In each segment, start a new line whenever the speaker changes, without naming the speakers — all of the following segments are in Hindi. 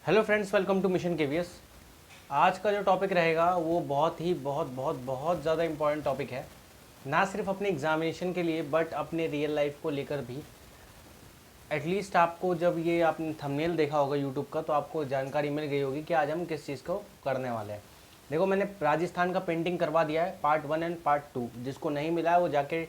Hello friends, welcome to mission KVS. आज का जो टॉपिक रहेगा वो बहुत ज़्यादा इम्पोर्टेंट टॉपिक है, ना सिर्फ अपने एग्जामिनेशन के लिए बट अपने रियल लाइफ को लेकर भी। एटलीस्ट आपको जब ये आपने थंबनेल देखा होगा यूट्यूब का तो आपको जानकारी मिल गई होगी कि आज हम किस चीज़ को करने वाले हैं। देखो, मैंने राजस्थान का पेंटिंग करवा दिया है पार्ट 1 एंड पार्ट 2। जिसको नहीं मिला है वो जाके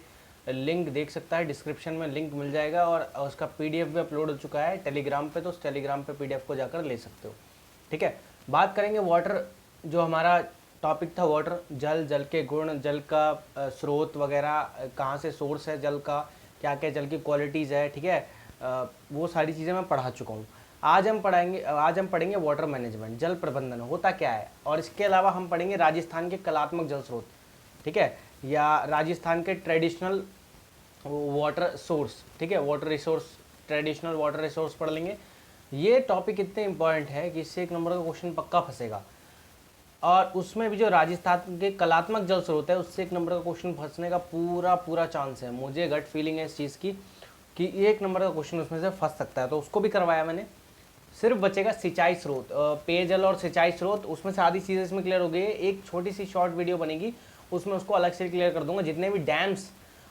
लिंक देख सकता है, डिस्क्रिप्शन में लिंक मिल जाएगा। और उसका पीडीएफ भी अपलोड हो चुका है टेलीग्राम पे, तो उस टेलीग्राम पे पीडीएफ को जाकर ले सकते हो। ठीक है, बात करेंगे वाटर। जो हमारा टॉपिक था वाटर, जल के गुण, जल का स्रोत वगैरह, कहाँ से सोर्स है जल का, क्या क्या जल की क्वालिटीज़ है। ठीक है, वो सारी चीज़ें मैं पढ़ा चुका हूँ। आज हम पढ़ेंगे वाटर मैनेजमेंट, जल प्रबंधन होता क्या है। और इसके अलावा हम पढ़ेंगे राजस्थान के कलात्मक जल स्रोत, ठीक है, या राजस्थान के ट्रेडिशनल वाटर सोर्स। ठीक है, water resource, traditional water resource पढ़ लेंगे। ये टॉपिक इतने इंपॉर्टेंट है कि इससे एक नंबर का क्वेश्चन पक्का फंसेगा। और उसमें भी जो राजस्थान के कलात्मक जल स्रोत है उससे एक नंबर का क्वेश्चन फंसने का पूरा चांस है। मुझे गट फीलिंग है इस चीज़ की कि एक नंबर का क्वेश्चन उसमें से फंस सकता है, तो उसको भी करवाया मैंने। सिर्फ बचेगा सिंचाई स्रोत, पेयजल और सिंचाई स्रोत। उसमें से आधी चीज़ें इसमें क्लियर हो गई है। एक छोटी सी शॉर्ट वीडियो बनेगी, उसमें उसको अलग से क्लियर कर दूंगा। जितने भी डैम्स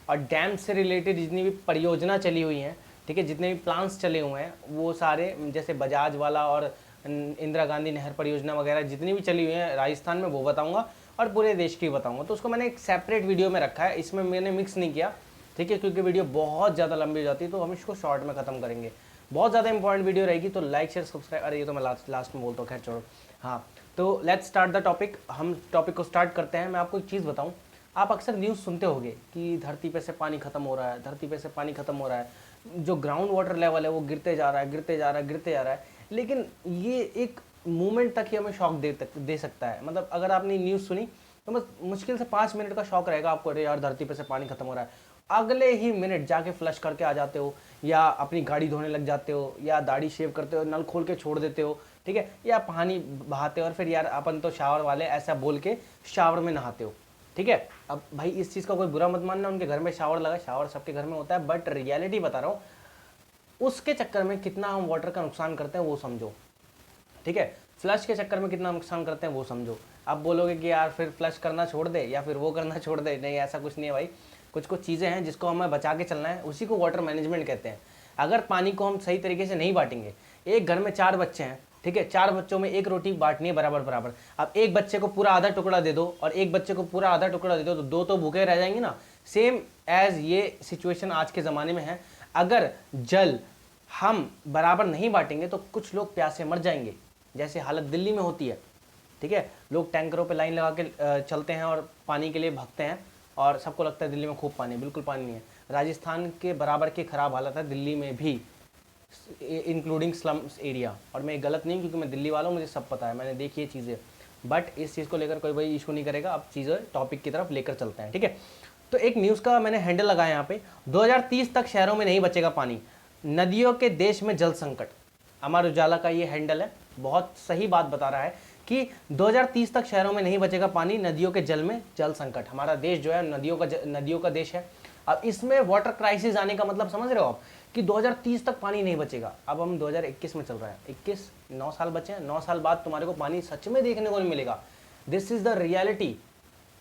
और डैम से रिलेटेड जितनी भी परियोजना चली हुई हैं, ठीक है, जितने भी प्लान्स चले हुए हैं वो सारे, जैसे बजाज वाला और इंदिरा गांधी नहर परियोजना वगैरह जितनी भी चली हुई हैं राजस्थान में, वो बताऊंगा और पूरे देश की बताऊंगा। तो उसको मैंने एक सेपरेट वीडियो में रखा है, इसमें मैंने मिक्स नहीं किया। ठीक है, क्योंकि वीडियो बहुत ज़्यादा लंबी हो जाती है, तो हम इसको शॉर्ट में ख़त्म करेंगे। बहुत ज़्यादा इंपॉर्टेंट वीडियो रहेगी, तो लाइक शेयर सब्सक्राइब। अरे ये तो मैं लास्ट में बोलता हूँ, खैर छोड़ो। हाँ, तो लेट्स स्टार्ट द टॉपिक। हम टॉपिक को स्टार्ट करते हैं। मैं आपको एक चीज़ बताऊँ, आप अक्सर न्यूज़ सुनते होंगे कि धरती पे से पानी खत्म हो रहा है, धरती पे से पानी खत्म हो रहा है। जो ग्राउंड वाटर लेवल है वो गिरते जा रहा है। लेकिन ये एक मूवमेंट तक ही हमें शॉक दे सकता है। मतलब अगर आपने न्यूज़ सुनी तो बस मुश्किल से 5 मिनट का शॉक रहेगा आपको, अरे यार धरती पे से पानी खत्म हो रहा है। अगले ही मिनट जाके फ्लश करके आ जाते हो, या अपनी गाड़ी धोने लग जाते हो, या दाढ़ी शेव करते हो, नल खोल के छोड़ देते हो, ठीक है, या पानी बहाते हो और फिर यार अपन तो शावर वाले ऐसा बोल के शावर में नहाते हो। ठीक है, अब भाई इस चीज़ का कोई बुरा मत मानना, उनके घर में शावर लगा, शावर सबके घर में होता है, बट रियलिटी बता रहा हूँ, उसके चक्कर में कितना हम वाटर का नुकसान करते हैं वो समझो। ठीक है, फ्लश के चक्कर में कितना नुकसान करते हैं वो समझो। आप बोलोगे कि यार फिर फ्लश करना छोड़ दे या फिर वो करना छोड़ दे, नहीं ऐसा कुछ नहीं है भाई। कुछ चीज़ें हैं जिसको हमें बचा के चलना है, उसी को वाटर मैनेजमेंट कहते हैं। अगर पानी को हम सही तरीके से नहीं बांटेंगे, एक घर में 4 बच्चे हैं, ठीक है, 4 बच्चों में एक रोटी बांटनी है बराबर। अब एक बच्चे को पूरा आधा टुकड़ा दे दो और एक बच्चे को पूरा आधा टुकड़ा दे दो, तो 2 तो भूखे रह जाएंगे ना। सेम एज ये सिचुएशन आज के ज़माने में है। अगर जल हम बराबर नहीं बांटेंगे तो कुछ लोग प्यासे मर जाएंगे, जैसे हालत दिल्ली में होती है। ठीक है, लोग टैंकरों पे लाइन लगा के चलते हैं और पानी के लिए भागते हैं, और सबको लगता है दिल्ली में खूब पानी है, बिल्कुल पानी नहीं है। राजस्थान के बराबर की ख़राब हालत है दिल्ली में भी, इंक्लूडिंग स्लम्स एरिया। और मैं गलत नहीं, क्योंकि मैं दिल्ली वाला हूँ, मुझे सब पता है, मैंने देखी ये चीज़ें। बट इस चीज़ को लेकर कोई भाई इशू नहीं करेगा। अब चीज़ें टॉपिक की तरफ लेकर चलते हैं। ठीक है, तो एक न्यूज़ का मैंने हैंडल लगाया यहाँ पे, 2030 तक शहरों में नहीं बचेगा पानी, नदियों के देश में जल संकट। अमर उजाला का ये हैंडल है, बहुत सही बात बता रहा है कि 2030 तक शहरों में नहीं बचेगा पानी, नदियों के जल में जल संकट। हमारा देश जो है नदियों का देश है। अब इसमें वाटर क्राइसिस आने का मतलब समझ रहे हो आप, कि 2030 तक पानी नहीं बचेगा। अब हम 2021 में चल रहा है, 21 9 साल बचे हैं, 9 साल बाद तुम्हारे को पानी सच में देखने को नहीं मिलेगा। दिस इज द रियलिटी,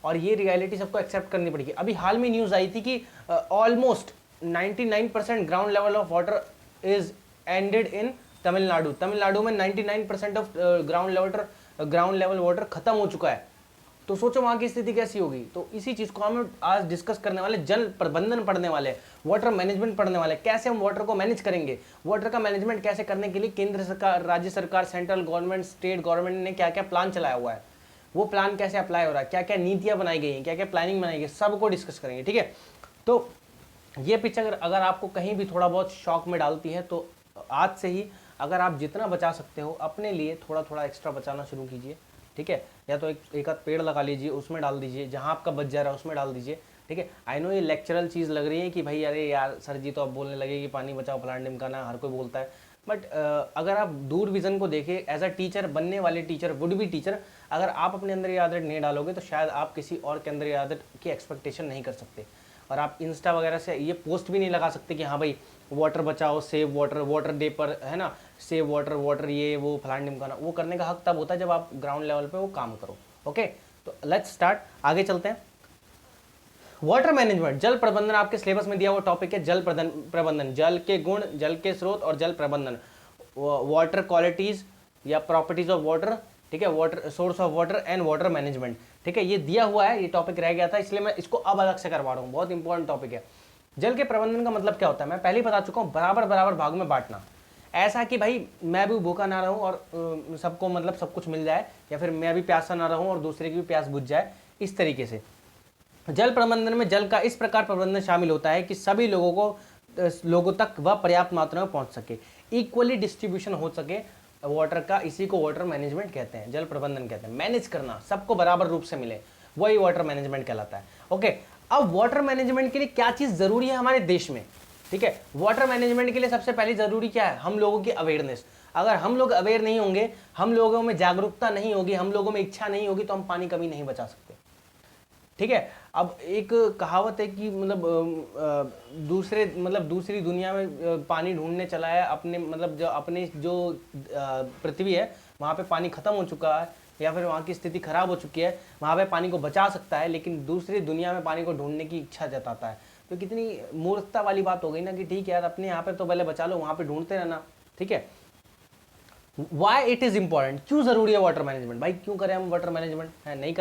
और ये रियलिटी सबको एक्सेप्ट करनी पड़ेगी। अभी हाल में न्यूज़ आई थी कि almost 99% ground level of water is ended in Tamil Nadu में 99% ऑफ ग्राउंड लेवल वाटर खत्म हो चुका है। तो सोचो वहां की स्थिति कैसी होगी। तो इसी चीज को हम आज डिस्कस करने वाले, जल प्रबंधन पढ़ने वाले, वाटर मैनेजमेंट पढ़ने वाले, कैसे हम वाटर को मैनेज करेंगे, वाटर का मैनेजमेंट कैसे करने के लिए केंद्र सरकार, राज्य सरकार, सेंट्रल गवर्नमेंट, स्टेट गवर्नमेंट ने क्या क्या प्लान चलाया हुआ है, वो प्लान कैसे अप्लाई हो रहा है, क्या क्या नीतियां बनाई गई हैं, क्या क्या प्लानिंग बनाई गई, सबको डिस्कस करेंगे। ठीक है, तो ये पिक्चर अगर आपको कहीं भी थोड़ा बहुत शॉक में डालती है, तो आज से ही अगर आप जितना बचा सकते हो अपने लिए थोड़ा थोड़ा एक्स्ट्रा बचाना शुरू कीजिए। ठीक है, या तो एक आध पेड़ लगा लीजिए, उसमें डाल दीजिए, जहाँ आपका बच जा रहा है उसमें डाल दीजिए। ठीक है, आई नो ये लेक्चरल चीज़ लग रही है कि भाई अरे यार सर जी तो अब बोलने लगे कि पानी बचाओ फलान ढिमकाना, हर कोई बोलता है। बट अगर आप दूर विजन को देखें, एज अ टीचर, बनने वाले टीचर, वुड बी टीचर, अगर आप अपने अंदर ये आदत नहीं डालोगे तो शायद आप किसी और के अंदर ये आदत की एक्सपेक्टेशन नहीं कर सकते। और आप इंस्टा वगैरह से ये पोस्ट भी नहीं लगा सकते कि हाँ भाई वाटर बचाओ, सेव वाटर, वाटर डे पर, है ना, सेव वाटर, वाटर ये वो फलान ढिमकाना, वो करने का हक तब होता है जब आप ग्राउंड लेवल पे वो काम करो। ओके, तो लेट्स स्टार्ट, आगे चलते हैं। वाटर मैनेजमेंट, जल प्रबंधन, आपके सिलेबस में दिया हुआ टॉपिक है। जल प्रबंधन, जल के गुण, जल के स्रोत और जल प्रबंधन, वाटर क्वालिटीज या प्रॉपर्टीज ऑफ वाटर, ठीक है, water source of water and water management, ठीक है, ये दिया हुआ है, ये टॉपिक रह गया था इसलिए मैं इसको अब अलग से करवा रहा हूँ, बहुत इंपॉर्टेंट टॉपिक है। जल के प्रबंधन का मतलब क्या होता है, मैं पहले ही बता चुका हूँ, बराबर बराबर भागों में बांटना, ऐसा कि भाई मैं भी भूखा ना रहूं और सबको मतलब सब कुछ मिल जाए, या फिर मैं भी प्यासा ना रहूं और दूसरे की भी प्यास बुझ जाए, इस तरीके से। जल प्रबंधन में जल का इस प्रकार प्रबंधन शामिल होता है कि सभी लोगों तक वह पर्याप्त मात्रा में पहुंच सके, इक्वली डिस्ट्रीब्यूशन हो सके वाटर का, इसी को वाटर मैनेजमेंट कहते हैं, जल प्रबंधन कहते हैं। मैनेज करना, सबको बराबर रूप से मिले, वही वाटर मैनेजमेंट कहलाता है। ओके, अब वाटर मैनेजमेंट के लिए क्या चीज जरूरी है हमारे देश में, ठीक है, वाटर मैनेजमेंट के लिए सबसे पहले जरूरी क्या है, हम लोगों की अवेयरनेस। अगर हम लोग अवेयर नहीं होंगे, हम लोगों में जागरूकता नहीं होगी, हम लोगों में इच्छा नहीं होगी, तो हम पानी कभी नहीं बचा सकते, ठीक है। अब एक कहावत है कि दूसरी दुनिया में पानी ढूंढने चला है, अपने जो पृथ्वी है वहाँ पे पानी खत्म हो चुका है या फिर वहाँ की स्थिति खराब हो चुकी है, वहाँ पे पानी को बचा सकता है, लेकिन दूसरी दुनिया में पानी को ढूंढने की इच्छा जताता है। तो कितनी मूर्खता वाली बात हो गई ना कि ठीक है यार, अपने यहाँ पे तो पहले बचा लो, वहाँ पे ढूंढते रहना, ठीक है। वाई इट इज इंपॉर्टेंट, क्यों जरूरी है वाटर मैनेजमेंट, भाई क्यों करें हम वाटर मैनेजमेंट, है नहीं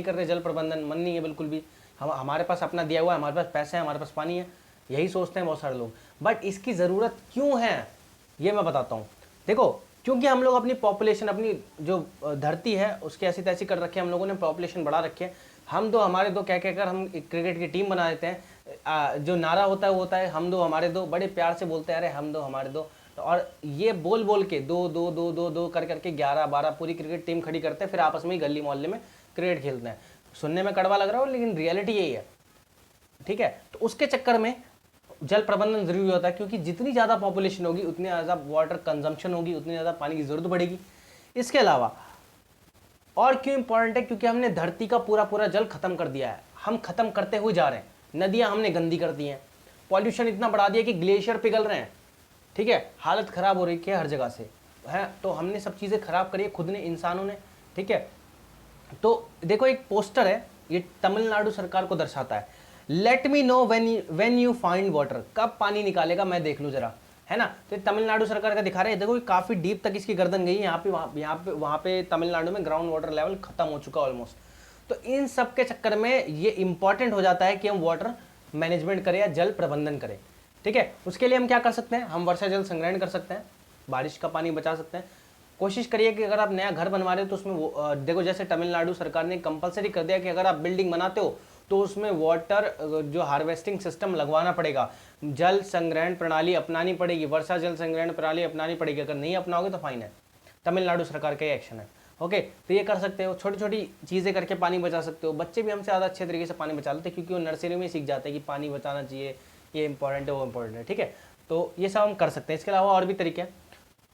कर रहे जल प्रबंधन, मन नहीं है बिल्कुल भी, हमारे पास अपना दिया हुआ है, हमारे पास पैसे हैं, हमारे पास पानी है, यही सोचते हैं बहुत सारे लोग, बट इसकी ज़रूरत क्यों है ये मैं बताता हूँ। देखो, क्योंकि हम लोग अपनी पॉपुलेशन, अपनी जो धरती है उसकी ऐसी तैसी कर रखी है, हम लोगों ने पॉपुलेशन बढ़ा रखी है, हम दो हमारे दो कह कहकर हम क्रिकेट की टीम बना देते हैं, जो नारा होता है वो होता है हम दो हमारे दो, बड़े प्यार से बोलते हैं अरे हम दो हमारे दो, और ये बोल बोल के दो दो दो दो दो कर करके 11-12 पूरी क्रिकेट टीम खड़ी करते हैं, फिर आपस में ही गली मोहल्ले में क्रिकेट खेलते हैं। सुनने में कड़वा लग रहा हो लेकिन रियलिटी यही है, ठीक है। तो उसके चक्कर में जल प्रबंधन जरूरी होता है, क्योंकि जितनी ज़्यादा पॉपुलेशन होगी उतनी ज़्यादा वाटर कंजम्पशन होगी, उतनी ज़्यादा पानी की जरूरत बढ़ेगी। इसके अलावा और क्यों इंपॉर्टेंट है, क्योंकि हमने धरती का पूरा पूरा जल खत्म कर दिया है, हम खत्म करते हुए जा रहे हैं, नदियाँ हमने गंदी कर दी हैं, पॉल्यूशन इतना बढ़ा दिया कि ग्लेशियर पिघल रहे हैं, ठीक है, हालत खराब हो रही है हर जगह से, है तो हमने सब चीज़ें खराब करी है खुद ने, इंसानों ने, ठीक है। तो देखो एक पोस्टर है, ये तमिलनाडु सरकार को दर्शाता है, let me know when you find water, कब पानी निकालेगा मैं देख लूँ जरा, है ना। तो तमिलनाडु सरकार का दिखा रहे हैं, देखो काफ़ी डीप तक इसकी गर्दन गई है, यहाँ पे तमिलनाडु में ग्राउंड वाटर लेवल खत्म हो चुका ऑलमोस्ट। तो इन सब के चक्कर में ये इंपॉर्टेंट हो जाता है कि हम वाटर मैनेजमेंट करें या जल प्रबंधन करें, ठीक है। उसके लिए हम क्या कर सकते हैं, हम वर्षा जल संग्रहण कर सकते हैं, बारिश का पानी बचा सकते हैं। कोशिश करिए कि अगर आप नया घर बनवा रहे हो तो उसमें देखो, जैसे तमिलनाडु सरकार ने कंपलसरी कर दिया कि अगर आप बिल्डिंग बनाते हो तो उसमें वाटर जो हार्वेस्टिंग सिस्टम लगवाना पड़ेगा, जल संग्रहण प्रणाली अपनानी पड़ेगी, वर्षा जल संग्रहण प्रणाली अपनानी पड़ेगी, अगर नहीं अपनाओगे तो फाइन है। तमिलनाडु सरकार का ये एक्शन है, ओके। तो ये कर सकते हो, छोटी छोटी चीज़ें करके पानी बचा सकते हो। बच्चे भी हमसे ज़्यादा अच्छे तरीके से पानी बचा लेते हैं, क्योंकि वो नर्सरी में सीख जाते हैं कि पानी बचाना चाहिए, ये इंपॉर्टेंट है वो इंपॉर्टेंट है, ठीक है। तो ये सब हम कर सकते हैं। इसके अलावा और भी तरीके हैं।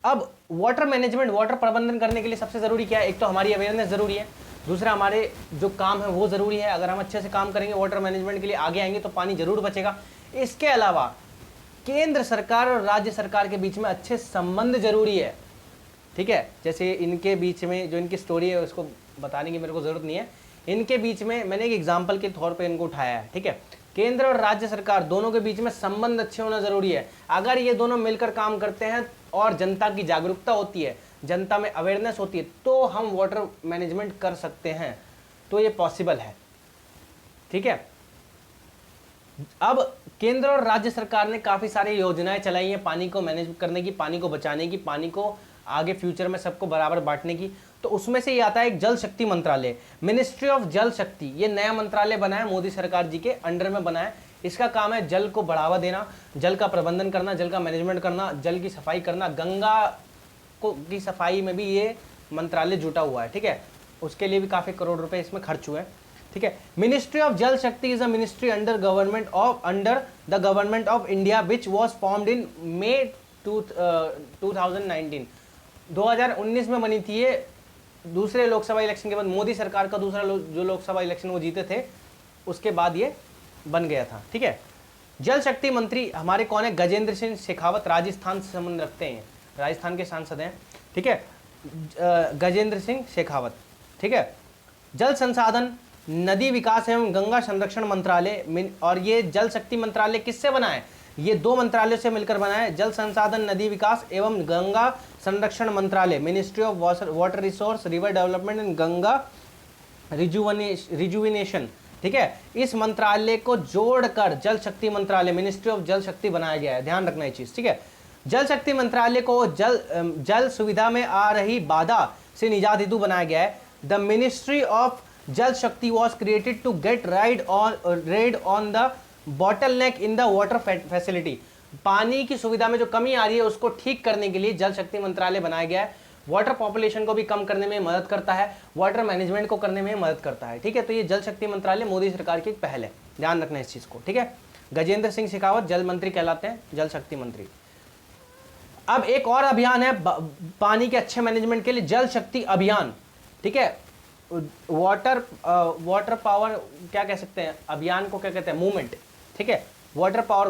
अब वाटर मैनेजमेंट, वाटर प्रबंधन करने के लिए सबसे ज़रूरी क्या है, एक तो हमारी अवेयरनेस ज़रूरी है, दूसरा हमारे जो काम है वो ज़रूरी है। अगर हम अच्छे से काम करेंगे वाटर मैनेजमेंट के लिए आगे आएंगे तो पानी ज़रूर बचेगा। इसके अलावा केंद्र सरकार और राज्य सरकार के बीच में अच्छे संबंध जरूरी है, ठीक है। जैसे इनके बीच में जो इनकी स्टोरी है उसको बताने की मेरे को ज़रूरत नहीं है, इनके बीच में मैंने एक एग्जाम्पल के तौर पर इनको उठाया है, ठीक है। केंद्र और राज्य सरकार दोनों के बीच में संबंध अच्छे होना जरूरी है। अगर ये दोनों मिलकर काम करते हैं और जनता की जागरूकता होती है, जनता में अवेयरनेस होती है, तो हम वाटर मैनेजमेंट कर सकते हैं, तो ये पॉसिबल है, ठीक है। अब केंद्र और राज्य सरकार ने काफ़ी सारी योजनाएं चलाई हैं पानी को मैनेज करने की, पानी को बचाने की, पानी को आगे फ्यूचर में सबको बराबर बांटने की। तो उसमें से ये आता है एक जल शक्ति मंत्रालय, मिनिस्ट्री ऑफ जल शक्ति। ये नया मंत्रालय बना है, मोदी सरकार जी के अंडर में बना है। इसका काम है जल को बढ़ावा देना, जल का प्रबंधन करना, जल का मैनेजमेंट करना, जल की सफाई करना। गंगा की सफाई में भी ये मंत्रालय जुटा हुआ है, ठीक है। उसके लिए भी काफ़ी करोड़ रुपए इसमें खर्च हुए हैं, ठीक है। मिनिस्ट्री ऑफ जल शक्ति is a ministry under the government of India which was formed in May 2019। 2019 में बनी थी ये, दूसरे लोकसभा इलेक्शन के बाद, मोदी सरकार का दूसरा जो लोकसभा इलेक्शन वो जीते थे उसके बाद ये बन गया था, ठीक है। जल शक्ति मंत्री हमारे कौन है, गजेंद्र सिंह शेखावत, राजस्थान से संबंध रखते हैं। राजस्थान के सांसद हैं, ठीक है, गजेंद्र सिंह शेखावत, ठीक है। जल संसाधन, नदी विकास एवं गंगा संरक्षण मंत्रालय, और ये जल शक्ति मंत्रालय किससे बना है? ये दो मंत्रालयों से मिलकर बना है। जल संसाधन, नदी विकास एवं गंगा संरक्षण मंत्रालय, ministry of water resource, river development and Ganga rejuvenation, ठीक है। इस मंत्रालय को जोड़कर जल शक्ति मंत्रालय, मिनिस्ट्री ऑफ जल शक्ति बनाया गया है, ध्यान रखना ये चीज, ठीक है। जल शक्ति मंत्रालय को जल सुविधा में आ रही बाधा से निजात हेतु बनाया गया है। The ministry of Jal Shakti was created to get rid on the bottleneck in the water facility. पानी की सुविधा में जो कमी आ रही है उसको ठीक करने के लिए जल शक्ति मंत्रालय बनाया गया है। वाटर पॉपुलेशन को भी कम करने में मदद करता है, वाटर मैनेजमेंट को करने में मदद करता है, ठीक है। तो ये जल शक्ति मंत्रालय मोदी सरकार की एक पहल है, ध्यान रखना इस चीज को, ठीक है। गजेंद्र सिंह शेखावत जल मंत्री कहलाते हैं, जल शक्ति मंत्री। अब एक और अभियान है पानी के अच्छे मैनेजमेंट के लिए, जल शक्ति अभियान, ठीक है। वाटर पावर क्या कह सकते हैं, अभियान को क्या कहते हैं, मूवमेंट, ठीक है। वाटर पावर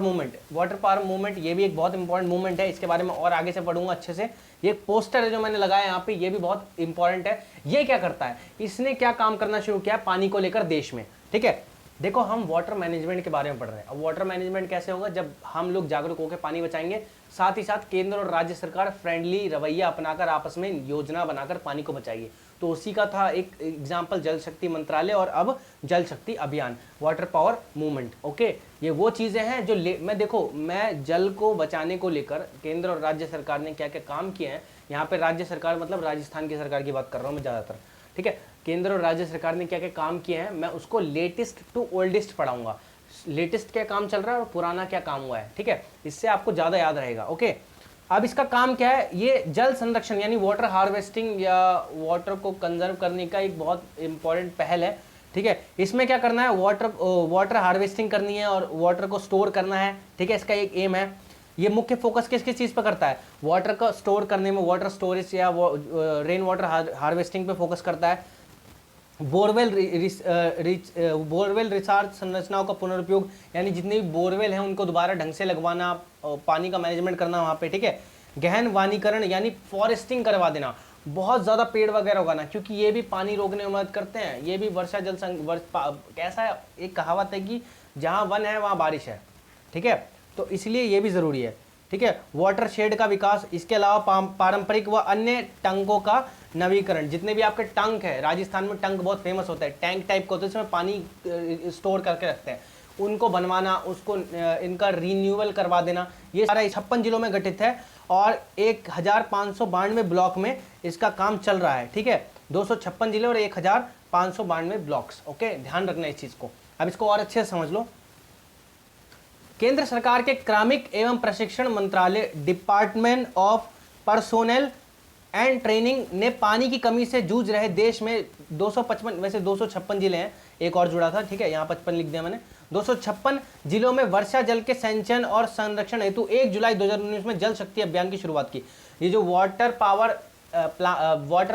मूवमेंट ये भी एक बहुत इंपॉर्टेंट मूवमेंट है, इसके बारे में और आगे से पढ़ूंगा अच्छे से। ये पोस्टर है जो मैंने लगाया यहाँ पे, ये भी बहुत इंपॉर्टेंट है। ये क्या करता है, इसने क्या काम करना शुरू किया पानी को लेकर देश में, ठीक है। देखो हम वाटर मैनेजमेंट के बारे में पढ़ रहे हैं। अब वाटर मैनेजमेंट कैसे होगा, जब हम लोग जागरूक होकर पानी बचाएंगे, साथ ही साथ केंद्र और राज्य सरकार फ्रेंडली रवैया अपनाकर आपस में योजना बनाकर पानी को बचाइए। तो उसी का था एक एग्जाम्पल जल शक्ति मंत्रालय और अब जल शक्ति अभियान, वाटर पावर मूवमेंट, ओके। ये वो चीज़ें हैं जो मैं जल को बचाने को लेकर केंद्र और राज्य सरकार ने क्या क्या काम किए हैं। यहाँ पे राज्य सरकार मतलब राजस्थान की सरकार की बात कर रहा हूँ मैं ज़्यादातर, ठीक है। केंद्र और राज्य सरकार ने क्या क्या काम किए हैं, मैं उसको लेटेस्ट टू ओल्डेस्ट पढ़ाऊंगा। लेटेस्ट क्या काम चल रहा है और पुराना क्या काम हुआ है, ठीक है। इससे आपको ज़्यादा याद रहेगा, ओके। अब इसका काम क्या है, ये जल संरक्षण यानी वाटर हार्वेस्टिंग या वाटर को कंजर्व करने का एक बहुत इंपॉर्टेंट पहल है, ठीक है। इसमें क्या करना है, वाटर हार्वेस्टिंग करनी है और वाटर को स्टोर करना है, ठीक है। इसका एक एम है। ये मुख्य फोकस किस किस चीज़ पर करता है, वाटर को स्टोर करने में, वाटर स्टोरेज या रेन वाटर हार्वेस्टिंग पे फोकस करता है। बोरवेल रिचार्ज संरचनाओं का पुनरुपयोग, यानी जितने भी बोरवेल हैं उनको दोबारा ढंग से लगवाना, पानी का मैनेजमेंट करना वहाँ पे, ठीक है। गहन वानीकरण यानी फॉरेस्टिंग करवा देना, बहुत ज़्यादा पेड़ वगैरह उगाना, क्योंकि ये भी पानी रोकने में मदद करते हैं। ये भी वर्षा जल कैसा है, एक कहावत है कि जहाँ वन है वहाँ बारिश है, ठीक है। तो इसलिए ये भी ज़रूरी है, ठीक है। वाटर शेड का विकास, इसके अलावा पारंपरिक व अन्य टंकों का नवीकरण। जितने भी आपके टंक है, राजस्थान में टंक बहुत फेमस होता है, टैंक टाइप का होता है, इसमें पानी स्टोर करके रखते हैं, उनको बनवाना, उसको इनका रीन्यूअल करवा देना। ये सारा 56 जिलों में गठित है और 1592 ब्लॉक में इसका काम चल रहा है, ठीक है। 256 जिले और 1592 ब्लॉक्स, ओके, ध्यान रखना इस चीज़ को। अब इसको और अच्छे से समझ लो। केंद्र सरकार के कार्मिक एवं प्रशिक्षण मंत्रालय, department of personnel and training ने पानी की कमी से जूझ रहे देश में 255, वैसे 256 जिले हैं, एक और जुड़ा था, ठीक है, यहाँ 55 लिख दिया मैंने। 256 जिलों में वर्षा जल के संचयन और संरक्षण हेतु 1 जुलाई 2019 में जल शक्ति अभियान की शुरुआत की। ये जो वाटर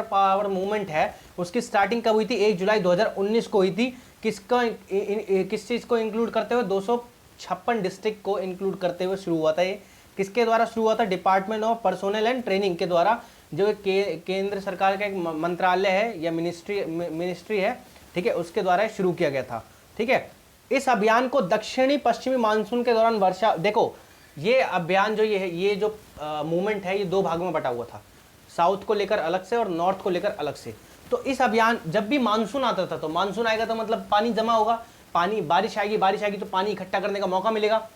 पावर मूवमेंट है उसकी स्टार्टिंग कब हुई थी, 1 जुलाई 2019 को हुई थी। किस चीज़ को इंक्लूड करते हुए, 256 डिस्ट्रिक्ट को इंक्लूड करते हुए शुरू हुआ था। ये किसके द्वारा शुरू हुआ था, department of personnel and training के द्वारा, जो केंद्र सरकार का एक मंत्रालय है या मिनिस्ट्री है, ठीक है, उसके द्वारा शुरू किया गया था, ठीक है। इस अभियान को दक्षिणी पश्चिमी मानसून के दौरान वर्षा, देखो ये अभियान जो ये जो मूवमेंट है ये 2 भागों में बटा हुआ था, साउथ को लेकर अलग से और नॉर्थ को लेकर अलग से। तो इस अभियान, जब भी मानसून आता था, तो मानसून आएगा तो मतलब पानी जमा होगा, पानी बारिश आएगी तो पानी इकट्ठा करने का मौका मिलेगा।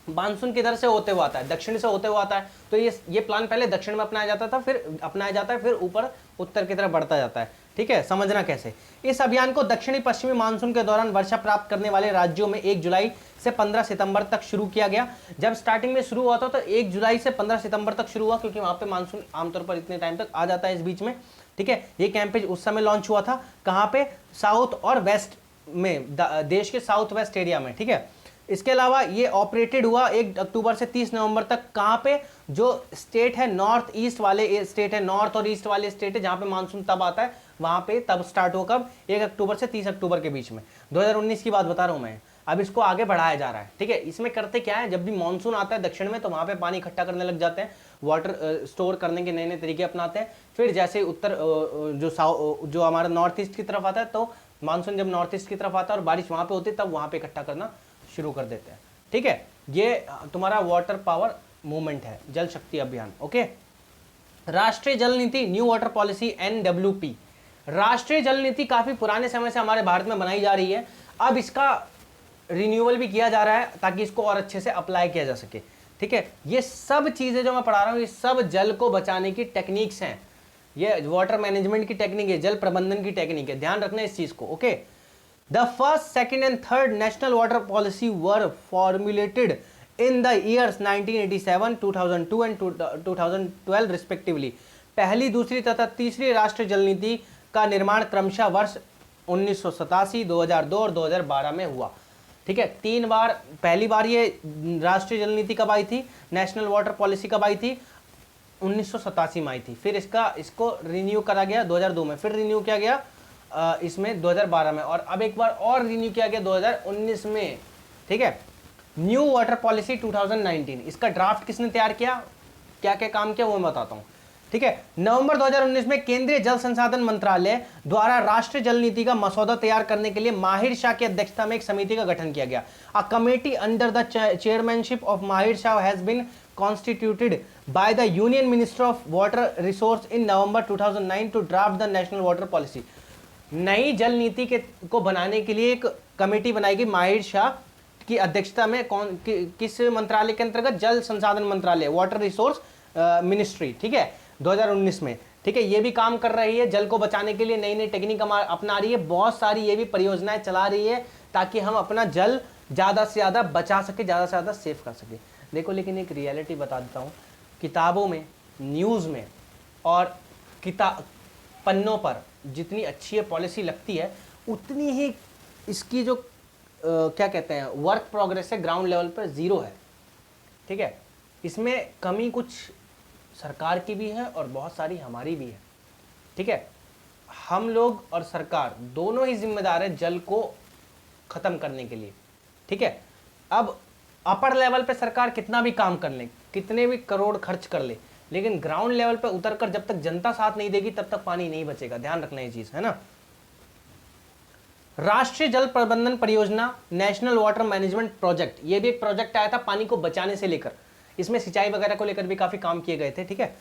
मानसून किधर से होते हुए आता है, दक्षिण से होते हुए आता है। तो ये प्लान पहले दक्षिण में अपनाया जाता था, फिर ऊपर उत्तर की तरफ बढ़ता जाता है, ठीक है। समझना कैसे, इस अभियान को दक्षिणी पश्चिमी मानसून के दौरान वर्षा प्राप्त करने वाले राज्यों में 1 जुलाई से 15 सितंबर तक शुरू किया गया। जब स्टार्टिंग में शुरू हुआ था तो 1 जुलाई से 15 सितंबर तक शुरू हुआ, क्योंकि वहां पे मानसून आमतौर पर इतने टाइम तक आ जाता है इस बीच में, ठीक है। ये कैंपेन उस समय लॉन्च हुआ था, कहाँ पे, साउथ और वेस्ट में, देश के साउथ वेस्ट एरिया में, ठीक है। इसके अलावा ये ऑपरेटेड हुआ 1 अक्टूबर से 30 नवंबर तक, कहाँ पे, जो स्टेट है नॉर्थ ईस्ट वाले स्टेट है, नॉर्थ और ईस्ट वाले स्टेट है जहाँ पे मानसून तब आता है, वहाँ पे तब स्टार्ट हो, कब, 1 अक्टूबर से 30 अक्टूबर के बीच में। 2019 की बात बता रहा हूँ मैं। अब इसको आगे बढ़ाया जा रहा है, ठीक है। इसमें करते क्या है, जब भी मानसून आता है दक्षिण में तो वहां पे पानी इकट्ठा करने लग जाते हैं, वाटर स्टोर करने के नए नए तरीके अपनाते हैं। फिर जैसे उत्तर जो हमारा नॉर्थ ईस्ट की तरफ आता है, तो मानसून जब नॉर्थ ईस्ट की तरफ आता है और बारिश वहां पे होती है, तब वहां पे इकट्ठा करना शुरू कर देते हैं, ठीक है। ये तुम्हारा वाटर पावर मूवमेंट है, जल शक्ति अभियान, ओके। राष्ट्रीय जल नीति, न्यू वाटर पॉलिसी, NWP। राष्ट्रीय जल नीति काफी पुराने समय से हमारे भारत में बनाई जा रही है, अब इसका रिन्यूअल भी किया जा रहा है ताकि इसको और अच्छे से अप्लाई किया जा सके, ठीक है। ये सब चीजें जो मैं पढ़ा रहा हूं, ये सब जल को बचाने की टेक्निक्स हैं, ये वाटर मैनेजमेंट की टेक्निक है, जल प्रबंधन की टेक्निक है, ध्यान रखना इस चीज को, okay. The first, second and third national water policy were formulated in the years 1987, 2002 and 2012 respectively. पहली, दूसरी तथा तीसरी राष्ट्रीय जल नीति का निर्माण क्रमशः वर्ष 1987, 2002 और 2012 में हुआ, ठीक है। 3 बार, पहली बार ये राष्ट्रीय जल नीति कब आई थी, नेशनल वाटर पॉलिसी कब आई थी, 1987 में आई थी। फिर इसको रिन्यू करा गया 2002 में, फिर रिन्यू किया गया इसमें 2012 में, और अब एक बार और रिन्यू किया गया 2019 में, ठीक है। न्यू वाटर पॉलिसी 2019, इसका ड्राफ्ट किसने तैयार किया, क्या क्या काम किया वो मैं बताता हूं, ठीक है। नवंबर 2019 में केंद्रीय जल संसाधन मंत्रालय द्वारा राष्ट्रीय जल नीति का मसौदा तैयार करने के लिए माहिर शाह की अध्यक्षता में एक समिति का गठन किया गया। A committee under the chairmanship of Mahir Shah has been constituted by the union minister of water resource in November 2009 to draft the national water policy. नई जल नीति को बनाने के लिए एक कमेटी बनाई गई माहिर शाह की अध्यक्षता में, किस मंत्रालय के अंतर्गत, जल संसाधन मंत्रालय, वाटर रिसोर्स मिनिस्ट्री, ठीक है, 2019 में, ठीक है। ये भी काम कर रही है, जल को बचाने के लिए नई नई टेक्निक अपना रही है, बहुत सारी ये भी परियोजनाएं चला रही है ताकि हम अपना जल ज्यादा से ज्यादा बचा सके, ज्यादा से ज्यादा सेव कर सके। देखो, लेकिन एक रियलिटी बता देता हूँ, किताबों में, न्यूज में और पन्नों पर जितनी अच्छी पॉलिसी लगती है, उतनी ही इसकी जो क्या कहते हैं वर्क प्रोग्रेस है ग्राउंड लेवल पर जीरो है, ठीक है। इसमें कमी कुछ सरकार की भी है और बहुत सारी हमारी भी है, ठीक है। हम लोग और सरकार दोनों ही जिम्मेदार है जल को खत्म करने के लिए, ठीक है। अब अपर लेवल पे सरकार कितना भी काम कर ले, कितने भी करोड़ खर्च कर ले, लेकिन ग्राउंड लेवल पे उतरकर जब तक जनता साथ नहीं देगी तब तक पानी नहीं बचेगा, ध्यान रखना ये चीज, है ना। राष्ट्रीय जल प्रबंधन परियोजना, नेशनल वाटर मैनेजमेंट प्रोजेक्ट, ये भी एक प्रोजेक्ट आया था पानी को बचाने से लेकर, इसमें सिंचाई वगैरह को लेकर भी काफी काम किए गए थे, ठीक है।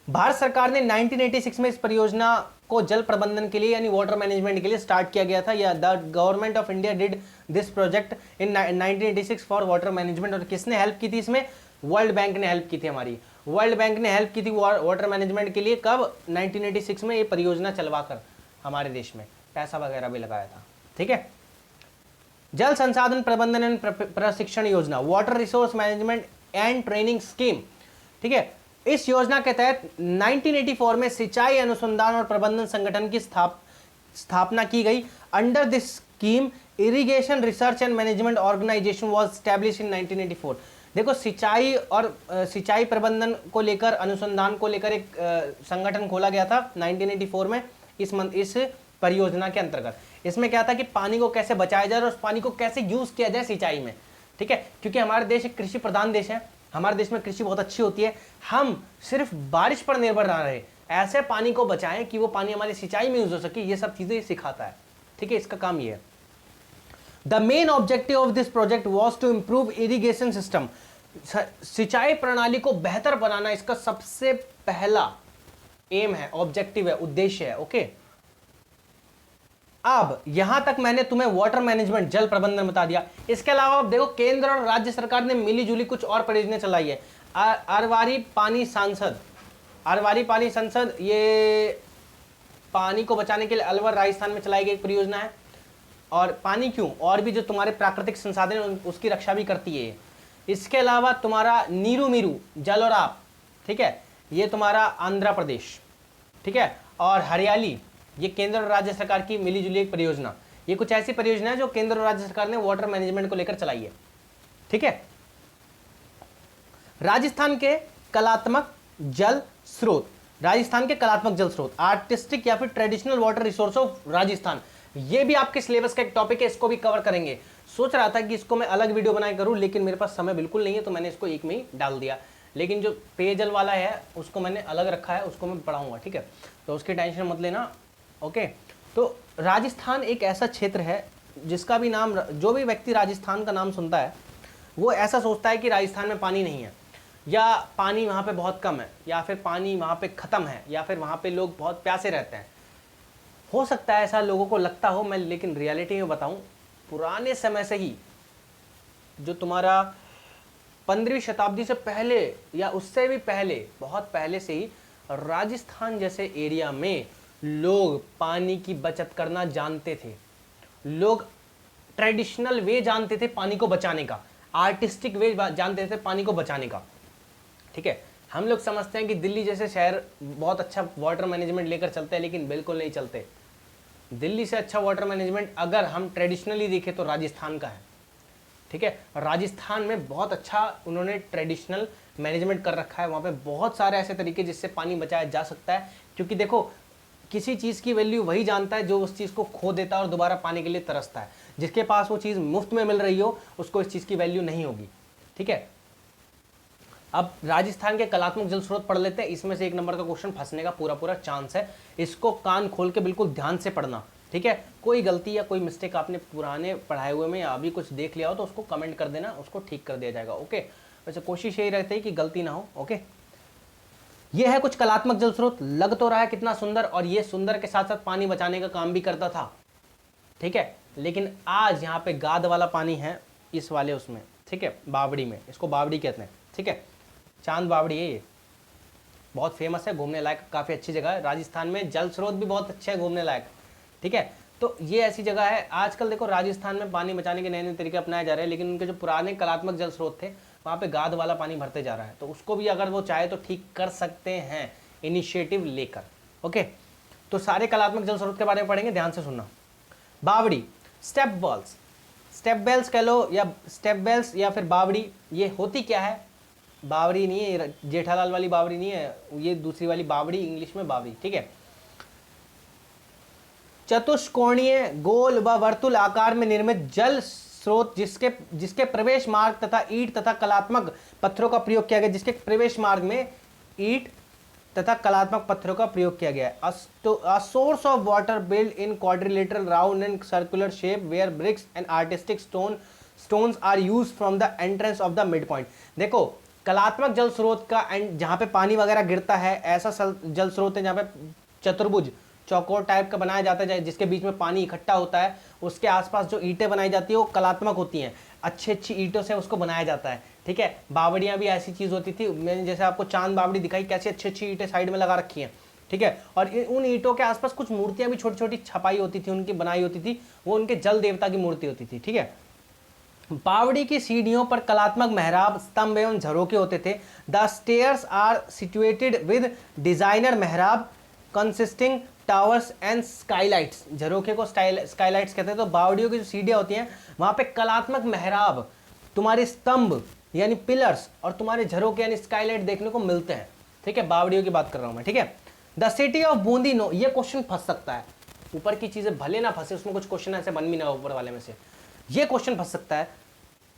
भारत सरकार ने 1986 में इस परियोजना को जल प्रबंधन के लिए यानी वाटर मैनेजमेंट के लिए स्टार्ट किया गया था। या the government of India did this project in 1986 for water management. और किसने हेल्प की थी इसमें, वर्ल्ड बैंक ने हेल्प की थी, हमारी वर्ल्ड बैंक ने हेल्प की थी वाटर मैनेजमेंट के लिए। कब, 1986 में ये परियोजना चलवाकर हमारे देश में पैसा वगैरह भी लगाया था, ठीक है। जल संसाधन प्रबंधन एवं प्रशिक्षण योजना, water resource management and training scheme, ठीक है। इस योजना के तहत 1984 में सिंचाई अनुसंधान और प्रबंधन संगठन की स्थापना की गई। Under this scheme irrigation research and management organisation was established in 1984। देखो, सिंचाई और सिंचाई प्रबंधन को लेकर, अनुसंधान को लेकर एक संगठन खोला गया था 1984 में इस परियोजना के अंतर्गत। इसमें क्या था कि पानी को कैसे बचाया जाए और उस पानी को कैसे यूज किया जाए सिंचाई में, ठीक है। क्योंकि हमारा देश एक कृषि प्रधान देश है, हमारे देश में कृषि बहुत अच्छी होती है, हम सिर्फ बारिश पर निर्भर ना रहे, ऐसे पानी को बचाएं कि वो पानी हमारी सिंचाई में यूज हो सके, ये सब चीजें सिखाता है, ठीक है। इसका काम ये है। The main objective of this project was to improve irrigation system. सिंचाई प्रणाली को बेहतर बनाना इसका सबसे पहला एम है, ऑब्जेक्टिव है, उद्देश्य है, ओके। अब यहां तक मैंने तुम्हें वाटर मैनेजमेंट, जल प्रबंधन बता दिया। इसके अलावा अब देखो, केंद्र और राज्य सरकार ने मिली जुली कुछ और परियोजनाएं चलाई है। अरवारी पानी सांसद, अरवारी पानी संसद, ये पानी को बचाने के लिए अलवर राजस्थान में चलाई गई एक परियोजना है। और पानी क्यों, और भी जो तुम्हारे प्राकृतिक संसाधन है उसकी रक्षा भी करती है। इसके अलावा तुम्हारा नीरू मीरू जल और आप, ठीक है, ये तुम्हारा आंध्र प्रदेश, ठीक है। और हरियाली, ये केंद्र और राज्य सरकार की मिली जुली एक परियोजना। ये कुछ ऐसी परियोजना है जो केंद्र और राज्य सरकार ने वाटर मैनेजमेंट को लेकर चलाई है, ठीक है। राजस्थान के कलात्मक जल स्रोत, राजस्थान के कलात्मक जल स्रोत, आर्टिस्टिक या फिर traditional water resource of Rajasthan, ये भी आपके सिलेबस का एक टॉपिक है, इसको भी कवर करेंगे। सोच रहा था कि इसको मैं अलग वीडियो बनाए करूँ, लेकिन मेरे पास समय बिल्कुल नहीं है, तो मैंने इसको एक में ही डाल दिया। लेकिन जो पेयजल वाला है उसको मैंने अलग रखा है, उसको मैं पढ़ाऊँगा, ठीक है, तो उसकी टेंशन मत लेना। ओके, तो राजस्थान एक ऐसा क्षेत्र है जिसका भी नाम, जो भी व्यक्ति राजस्थान का नाम सुनता है वो ऐसा सोचता है कि राजस्थान में पानी नहीं है, या पानी वहाँ पे बहुत कम है, या फिर पानी वहाँ पे ख़त्म है, या फिर वहाँ पे लोग बहुत प्यासे रहते हैं। हो सकता है ऐसा लोगों को लगता हो, मैं लेकिन रियलिटी में बताऊं, पुराने समय से ही, जो तुम्हारा 15वीं शताब्दी से पहले या उससे भी पहले, बहुत पहले से ही राजस्थान जैसे एरिया में लोग पानी की बचत करना जानते थे। लोग ट्रेडिशनल वे जानते थे पानी को बचाने का, आर्टिस्टिक वे जानते थे पानी को बचाने का, ठीक है। हम लोग समझते हैं कि दिल्ली जैसे शहर बहुत अच्छा वाटर मैनेजमेंट लेकर चलते हैं, लेकिन बिल्कुल नहीं चलते। दिल्ली से अच्छा वाटर मैनेजमेंट अगर हम ट्रेडिशनली देखें तो राजस्थान का है, ठीक है। राजस्थान में बहुत अच्छा उन्होंने ट्रेडिशनल मैनेजमेंट कर रखा है। वहाँ पे बहुत सारे ऐसे तरीके जिससे पानी बचाया जा सकता है, क्योंकि देखो किसी चीज़ की वैल्यू वही जानता है जो उस चीज़ को खो देता है और दोबारा पाने के लिए तरसता है। जिसके पास वो चीज़ मुफ्त में मिल रही हो उसको इस चीज़ की वैल्यू नहीं होगी, ठीक है। अब राजस्थान के कलात्मक जल स्रोत पढ़ लेते हैं, इसमें से एक नंबर का क्वेश्चन फंसने का पूरा पूरा चांस है। इसको कान खोल के बिल्कुल ध्यान से पढ़ना, ठीक है। कोई गलती या कोई मिस्टेक आपने पुराने पढ़ाए हुए में या अभी कुछ देख लिया हो तो उसको कमेंट कर देना, उसको ठीक कर दिया जाएगा, ओके। वैसे कोशिश यही रहती है कि गलती ना हो, ओके। ये है कुछ कलात्मक जल स्रोत, लग तो रहा है कितना सुंदर, और ये सुंदर के साथ साथ पानी बचाने का काम भी करता था, ठीक है। लेकिन आज यहाँ पे गाद वाला पानी है इस वाले उसमें, ठीक है, बावड़ी में, इसको बावड़ी कहते हैं, ठीक है। चांद बावड़ी है ये, बहुत फेमस है, घूमने लायक काफ़ी अच्छी जगह है। राजस्थान में जल स्रोत भी बहुत अच्छे हैं घूमने लायक, ठीक है। तो ये ऐसी जगह है। आजकल देखो राजस्थान में पानी बचाने के नए नए तरीके अपनाए जा रहे हैं, लेकिन उनके जो पुराने कलात्मक जल स्रोत थे वहाँ पे गाद वाला पानी भरते जा रहा है, तो उसको भी अगर वो चाहे तो ठीक कर सकते हैं इनिशिएटिव लेकर, ओके। तो सारे कलात्मक जल स्रोत के बारे में पढ़ेंगे, ध्यान से सुनना। बावड़ी, स्टेप वेल्स, स्टेप वेल्स कह लो या स्टेप वेल्स या फिर बावड़ी, ये होती क्या है? बावड़ी नहीं है, जेठालाल वाली बावड़ी नहीं है, ये दूसरी वाली बावड़ी, इंग्लिश में बावड़ी, ठीक है। चतुष्कोणीय, गोल व वर्तुल आकार में निर्मित जल स्रोत जिसके प्रवेश मार्ग तथा ईंट तथा कलात्मक पत्थरों का प्रयोग किया गया, जिसके प्रवेश मार्ग में ईंट तथा कलात्मक पत्थरों का प्रयोग किया गया है। A source of water built in quadrilateral, round and circular shape where bricks and artistic stones are used from the entrance of the midpoint। देखो कलात्मक जल स्रोत का जहाँ पे पानी वगैरह गिरता है, ऐसा जल स्रोत है जहाँ पे चतुर्भुज चौकोर टाइप का बनाया जाता है, जिसके बीच में पानी इकट्ठा होता है। उसके आसपास जो ईंटें बनाई जाती है वो कलात्मक होती हैं, अच्छी अच्छी ईंटों से उसको बनाया जाता है, ठीक है। बावड़ियाँ भी ऐसी चीज़ होती थी, मैंने जैसे आपको चांद बावड़ी दिखाई, कैसी अच्छी अच्छी ईंटें साइड में लगा रखी हैं, ठीक है। और उन ईंटों के आसपास कुछ मूर्तियाँ भी छोटी छोटी छपाई होती थी, उनकी बनाई होती थी, वो उनके जल देवता की मूर्ति होती थी, ठीक है। बावड़ी की सीढ़ियों पर कलात्मक मेहराब, स्तंभ एवं झरोखे होते थे। The stairs are situated with designer मेहराब कंसिस्टिंग टावर्स एंड स्काईलाइट्स। झरोखे को स्काईलाइट्स कहते हैं। तो बावड़ियों की जो सीढ़ियाँ होती हैं वहाँ पे कलात्मक मेहराब, तुम्हारे स्तंभ यानी पिलर्स, और तुम्हारे झरोखे यानी स्काईलाइट देखने को मिलते हैं, ठीक है। बावड़ियों की बात कर रहा हूँ मैं, ठीक है। The city of Bundi no, ये क्वेश्चन फंस सकता है, ऊपर की चीज़ें भले ना फंसे, उसमें कुछ क्वेश्चन ऐसे बन भी ना ऊपर वाले में से, ये क्वेश्चन फंस सकता है।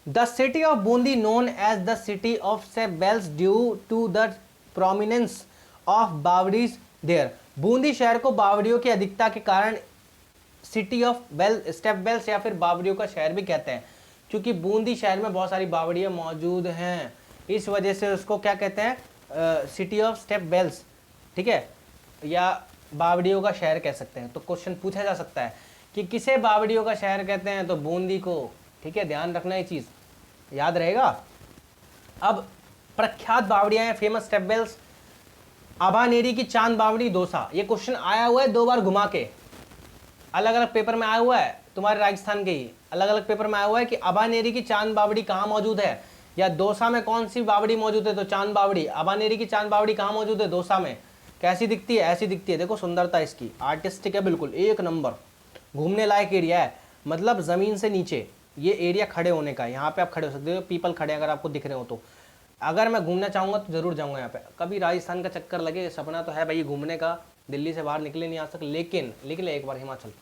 The city of Bundi known as the city of step wells due to the prominence of bawadis there. Bundi शहर को बावड़ियों की अधिकता के कारण सिटी ऑफ स्टेप वेल्स या फिर बावड़ियों का शहर भी कहते हैं, क्योंकि बूंदी शहर में बहुत सारी बावड़ियाँ मौजूद हैं, इस वजह से उसको क्या कहते हैं, सिटी ऑफ स्टेप वेल्स, ठीक है, या बावड़ियों का शहर कह सकते हैं। तो क्वेश्चन पूछा जा सकता है कि किसे बावड़ियों का शहर कहते हैं, तो बूंदी को, ठीक है। ध्यान रखना, ये चीज़ याद रहेगा। अब प्रख्यात बावड़ियाँ हैं, फेमस स्टेप वेल्स, अभानेरी की चांद बावड़ी दौसा। ये क्वेश्चन आया हुआ है 2 बार घुमा के, अलग अलग पेपर में आया हुआ है, तुम्हारे राजस्थान के ही अलग अलग पेपर में आया हुआ है कि अभानेरी की चांद बावड़ी कहाँ मौजूद है, या दौसा में कौन सी बावड़ी मौजूद है, तो चांद बावड़ी। अभानेरी की चांद बावड़ी कहाँ मौजूद है, दौसा में। कैसी दिखती है, ऐसी दिखती है, देखो सुंदरता इसकी, आर्टिस्टिक है बिल्कुल, एक नंबर, घूमने लायक एरिया है, मतलब ज़मीन से नीचे ये एरिया खड़े होने का। यहाँ पे आप खड़े हो सकते हो, पीपल खड़े अगर आपको दिख रहे हो तो। अगर मैं घूमना चाहूँगा तो ज़रूर जाऊँगा यहाँ पे, कभी राजस्थान का चक्कर लगे, सपना तो है भाई घूमने का, दिल्ली से बाहर निकले नहीं आज तक, लेकिन एक बार हिमाचल,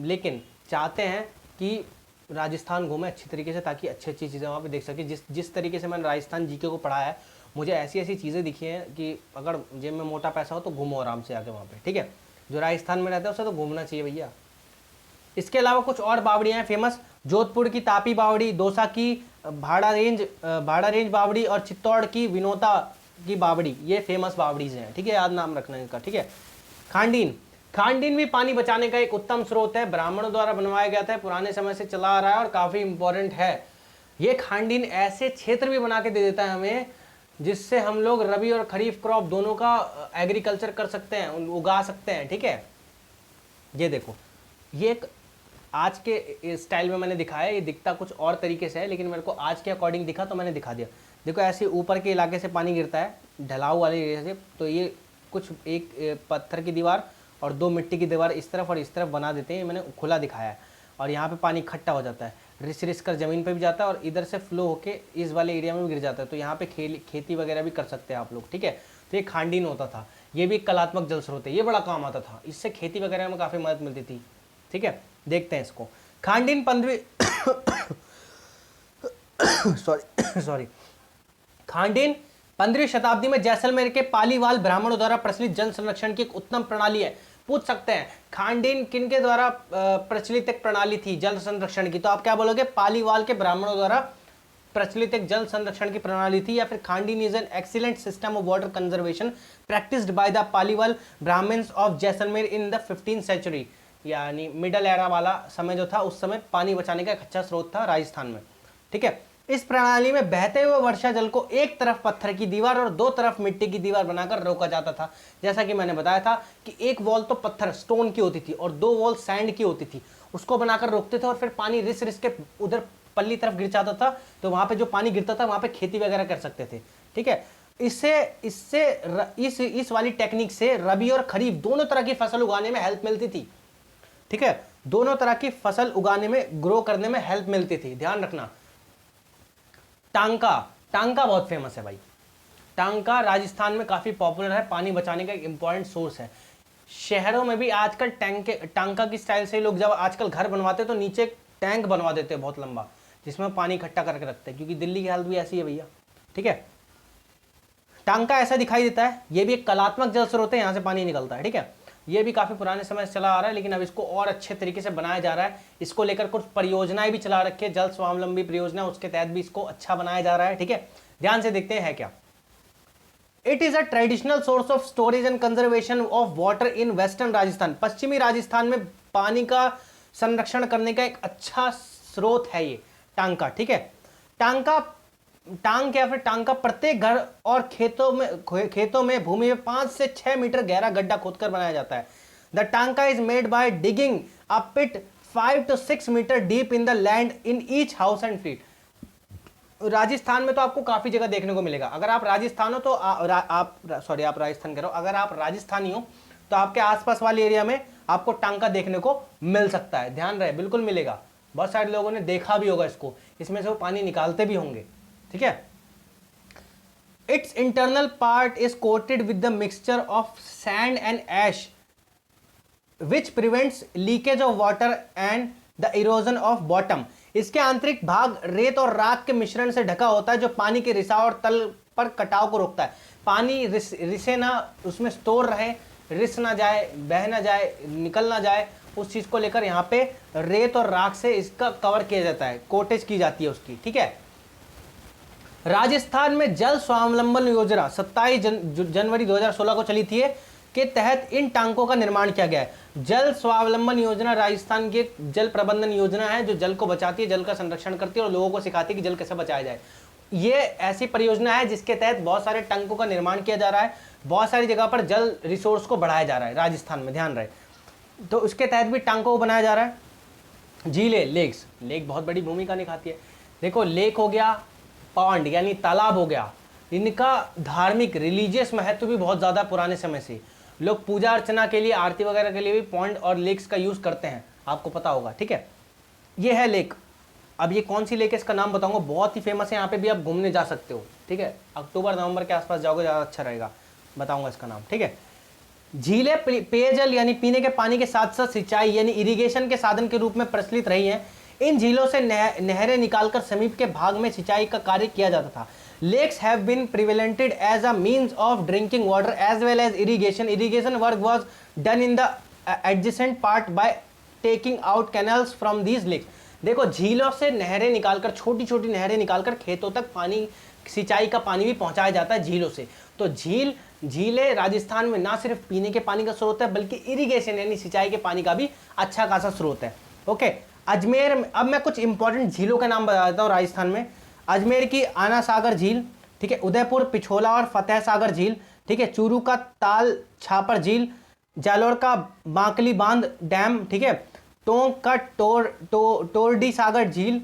लेकिन चाहते हैं कि राजस्थान घूमें अच्छी तरीके से, ताकि अच्छी अच्छी चीज़ें वहाँ पे देख सके। जिस तरीके से मैंने राजस्थान जीके को पढ़ा है, मुझे ऐसी ऐसी चीज़ें दिखी हैं कि अगर जेब में मोटा पैसा हो तो घूमो आराम से आके वहाँ पे, ठीक है। जो राजस्थान में रहता है उसे तो घूमना चाहिए भैया। इसके अलावा कुछ और बावड़ियाँ हैं फेमस, जोधपुर की तापी बावड़ी, दौसा की भाड़ा रेंज बावड़ी और चित्तौड़ की विनोता की बावड़ी, ये फेमस बावड़ीज हैं, ठीक है, याद नाम रखना इनका, ठीक है। खांडीन भी पानी बचाने का एक उत्तम स्रोत है, ब्राह्मणों द्वारा बनवाया गया था, पुराने समय से चला आ रहा है और काफी इंपॉर्टेंट है। ये खांडीन ऐसे क्षेत्र भी बना के दे देता है हमें जिससे हम लोग रबी और खरीफ क्रॉप दोनों का एग्रीकल्चर कर सकते हैं, उगा सकते हैं, ठीक है। ये देखो, ये एक आज के स्टाइल में मैंने दिखाया, ये दिखता कुछ और तरीके से है, लेकिन मेरे को आज के अकॉर्डिंग दिखा तो मैंने दिखा दिया। देखो ऐसे ऊपर के इलाके से पानी गिरता है, ढलाव वाले एरिया से, तो ये कुछ एक पत्थर की दीवार और 2 मिट्टी की दीवार इस तरफ और इस तरफ बना देते हैं, मैंने खुला दिखाया है। और यहाँ पे पानी इकट्ठा हो जाता है, रिस कर ज़मीन पे भी जाता है और इधर से फ्लो होके इस वाले एरिया में भी गिर जाता है। तो यहाँ पे खेती वगैरह भी कर सकते हैं आप लोग, ठीक है। तो ये खांडीन होता था, ये भी एक कलात्मक जल स्रोत है, ये बड़ा काम आता था, इससे खेती वगैरह में काफ़ी मदद मिलती थी, ठीक है। देखते हैं इसको। खांडीन 15वीं सॉरी खांडीन 15वीं शताब्दी में जैसलमेर के पालीवाल ब्राह्मणों द्वारा प्रचलित जल संरक्षण की एक उत्तम प्रणाली है। पूछ सकते हैं खांडीन किन के द्वारा प्रचलित एक प्रणाली थी जल संरक्षण की, तो आप क्या बोलोगे, पालीवाल के ब्राह्मणों द्वारा प्रचलित एक जल संरक्षण की प्रणाली थी, या फिर Khadin is an excellent system of water conservation practised by the Paliwal Brahmins of Jaisalmer in the 15th century, यानी मिडल एरा वाला समय जो था, उस समय पानी बचाने का एक अच्छा स्रोत था राजस्थान में, ठीक है। इस प्रणाली में बहते हुए वर्षा जल को एक तरफ पत्थर की दीवार और 2 तरफ मिट्टी की दीवार बनाकर रोका जाता था। जैसा कि मैंने बताया था कि एक वॉल तो पत्थर स्टोन की होती थी और 2 वॉल सैंड की होती थी, उसको बनाकर रोकते थे और फिर पानी रिस के उधर पल्ली तरफ गिर जाता था, तो वहां पे जो पानी गिरता था वहां पे खेती वगैरह कर सकते थे, ठीक है। इस वाली टेक्निक से रबी और खरीफ दोनों तरह की फसल उगाने में हेल्प मिलती थी, ठीक है। दोनों तरह की फसल उगाने में, ग्रो करने में हेल्प मिलती थी, ध्यान रखना। टांका बहुत फेमस है भाई, टांका राजस्थान में काफी पॉपुलर है, पानी बचाने का एक इंपॉर्टेंट सोर्स है। शहरों में भी आजकल टांका की स्टाइल से लोग जब आजकल घर बनवाते हैं तो नीचे टैंक बनवा देते हैं बहुत लंबा, जिसमें पानी इकट्ठा करके रखते हैं, क्योंकि दिल्ली की हालत भी ऐसी है भैया, ठीक है। टांका ऐसा दिखाई देता है, ये भी एक कलात्मक जल स्रोत है, यहां से पानी निकलता है, ठीक है। ये भी काफी पुराने समय से चला आ रहा है, लेकिन अब इसको और अच्छे तरीके से बनाया जा रहा है। इसको लेकर कुछ परियोजनाएं भी चला रखी है, जल स्वावलंबी परियोजना, उसके तहत भी इसको अच्छा बनाया जा रहा है, ठीक है। ध्यान से देखते हैं है क्या। It is a traditional source of storage and conservation of water in western Rajasthan. पश्चिमी राजस्थान में पानी का संरक्षण करने का एक अच्छा स्रोत है ये टांका, ठीक है। टांक या फिर टांका प्रत्येक घर और खेतों में भूमि में 5 से 6 मीटर गहरा गड्ढा खोदकर बनाया जाता है। The taanka is made by digging a pit 5 to 6 metre deep in the land in each house and feet. Rajasthan में तो आपको काफी जगह देखने को मिलेगा। अगर आप राजस्थान हो तो आप राजस्थान कह रहे हो, अगर आप राजस्थानी हो तो आपके आसपास वाले एरिया में आपको टांका देखने को मिल सकता है, ध्यान रहे, बिल्कुल मिलेगा। बहुत सारे लोगों ने देखा भी होगा इसको, इसमें से वो पानी निकालते भी होंगे, ठीक है। Its internal part is coated with the mixture of sand and ash which prevents leakage of water and the erosion of bottom. इसके आंतरिक भाग रेत और राख के मिश्रण से ढका होता है, जो पानी के रिसाव और तल पर कटाव को रोकता है। पानी रिसे ना उसमें स्टोर रहे, रिस ना जाए, बह ना जाए, निकल ना जाए, उस चीज को लेकर यहाँ पे रेत और राख से इसका कवर किया जाता है, कोटेज की जाती है उसकी, ठीक है। राजस्थान में जल स्वावलंबन योजना 27 जनवरी 2016 को चली थी, के तहत इन टांकों का निर्माण किया गया है। जल स्वावलंबन योजना राजस्थान की जल प्रबंधन योजना है, जो जल को बचाती है, जल का संरक्षण करती है और लोगों को सिखाती है कि जल कैसे बचाया जाए। ये ऐसी परियोजना है जिसके तहत बहुत सारे टैंकों का निर्माण किया जा रहा है, बहुत सारी जगह पर जल रिसोर्स को बढ़ाया जा रहा है राजस्थान में, ध्यान रहे। तो उसके तहत भी टैंकों को बनाया जा रहा है। झीलें, लेक बहुत बड़ी भूमिका निभाती है। देखो, लेक हो गया, पॉन्ड यानी तालाब हो गया, इनका धार्मिक रिलीजियस महत्व भी बहुत ज़्यादा पुराने समय से। लोग पूजा अर्चना के लिए, आरती वगैरह के लिए भी पॉन्ड और लेक्स का यूज़ करते हैं, आपको पता होगा, ठीक है। ये है लेक। अब ये कौन सी लेक है इसका नाम बताऊंगा, बहुत ही फेमस है, यहाँ पे भी आप घूमने जा सकते हो, ठीक है। अक्टूबर नवंबर के आसपास जाओगे, ज़्यादा अच्छा रहेगा, बताऊंगा इसका नाम, ठीक है। झीलें पेयजल यानी पीने के पानी के साथ साथ सिंचाई यानी इरिगेशन के साधन के रूप में प्रचलित रही हैं। इन झीलों से नहरें निकालकर समीप के भाग में सिंचाई का कार्य किया जाता था। Lakes have been prevalented as a means of drinking water as well as irrigation work was done in the adjacent part by taking out canals from these lakes. देखो, झीलों से नहरें निकालकर, छोटी छोटी नहरें निकालकर खेतों तक पानी, सिंचाई का पानी भी पहुंचाया जाता है झीलों से। तो झीलें राजस्थान में ना सिर्फ पीने के पानी का स्रोत है, बल्कि इरिगेशन यानी सिंचाई के पानी का भी अच्छा खासा स्रोत है। ओके, अजमेर में, अब मैं कुछ इंपॉर्टेंट झीलों के नाम बता देता हूँ राजस्थान में। अजमेर की आना सागर झील, ठीक है, उदयपुर, पिछोला और फतेह सागर झील, ठीक है, चूरू का ताल छापर झील, जालोर का बांकली बांध डैम, ठीक है, टोंक का टोरडी सागर झील,